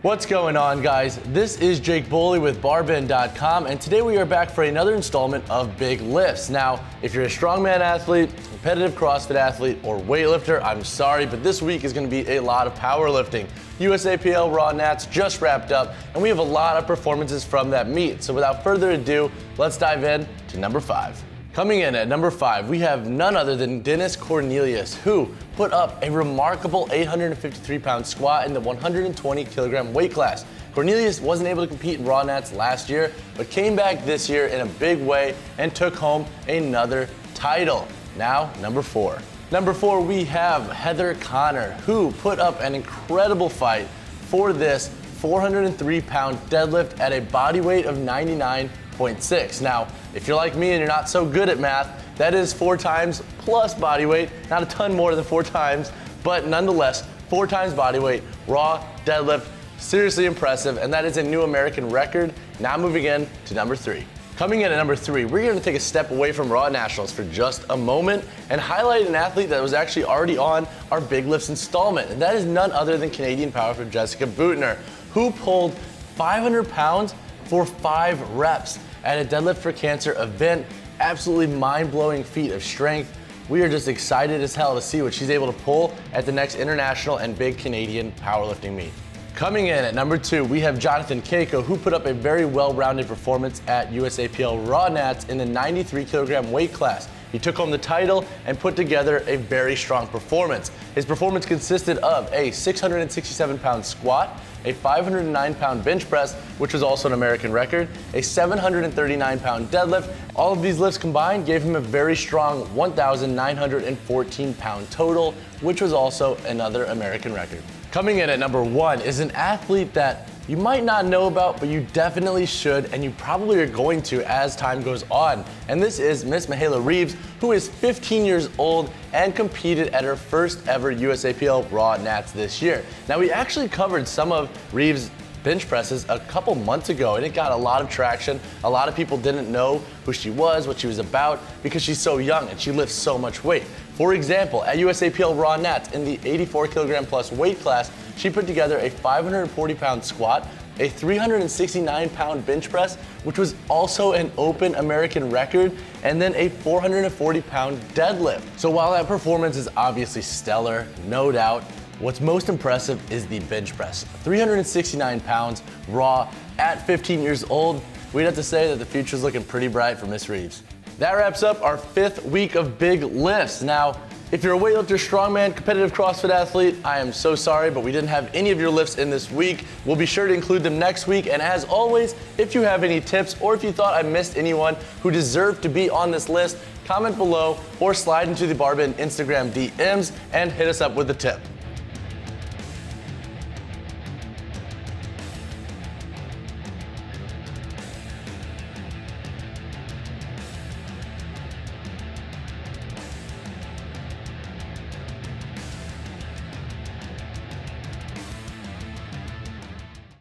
What's going on, guys? This is Jake BOLY with BarBend.com, and today we are back for another installment of Big Lifts. Now, if you're a strongman athlete, competitive CrossFit athlete, or weightlifter, I'm sorry, but this week is going to be a lot of powerlifting. USAPL Raw Nats just wrapped up, and we have a lot of performances from that meet. So without further ado, let's dive in to number 5. Coming in at number 5, we have none other than Cornelius, who put up a remarkable 853-pound squat in the 120-kilogram weight class. Cornelius wasn't able to compete in Raw Nats last year, but came back this year in a big way and took home another title. Now, number 4. Number 4, we have Heather Connor, who put up an incredible fight for this 403-pound deadlift at a body weight of 99.6. Now, if you're like me and you're not so good at math, that is 4 times plus body weight, not a ton more than 4 times, but nonetheless, 4 times body weight, raw deadlift, seriously impressive, and that is a new American record. Now moving in to number 3. Coming in at number 3, we're going to take a step away from Raw Nationals for just a moment and highlight an athlete that was actually already on our Big Lifts installment, and that is none other than Canadian powerlifter Jessica Buettner, who pulled 500 pounds for 5 reps at a Deadlift for Cancer event. Absolutely mind-blowing feat of strength. We are just excited as hell to see what she's able to pull at the next international and big Canadian powerlifting meet. Coming in at number 2, we have Cayco, who put up a very well-rounded performance at USAPL Raw Nats in the 93-kilogram weight class. He took home the title and put together a very strong performance. His performance consisted of a 667-pound squat, a 509-pound bench press, which was also an American record, a 739-pound deadlift. All of these lifts combined gave him a very strong 1,914-pound total, which was also another American record. Coming in at number 1 is an athlete that you might not know about, but you definitely should, and you probably are going to as time goes on. And this is Miss Mahailya Reeves, who is 15 years old and competed at her first ever USAPL Raw Nats this year. Now, we actually covered some of Reeves' bench presses a couple months ago, and it got a lot of traction. A lot of people didn't know who she was, what she was about, because she's so young and she lifts so much weight. For example, at USAPL Raw Nats in the 84-kilogram plus weight class, she put together a 540-pound squat, a 369-pound bench press, which was also an open American record, and then a 440-pound deadlift. So while that performance is obviously stellar, no doubt, what's most impressive is the bench press. 369 pounds raw at 15 years old. We'd have to say that the future's looking pretty bright for Miss Reeves. That wraps up our 5th week of Big Lifts. Now, if you're a weightlifter, strongman, competitive CrossFit athlete, I am so sorry, but we didn't have any of your lifts in this week. We'll be sure to include them next week. And as always, if you have any tips or if you thought I missed anyone who deserved to be on this list, comment below or slide into the BarBend Instagram DMs and hit us up with a tip.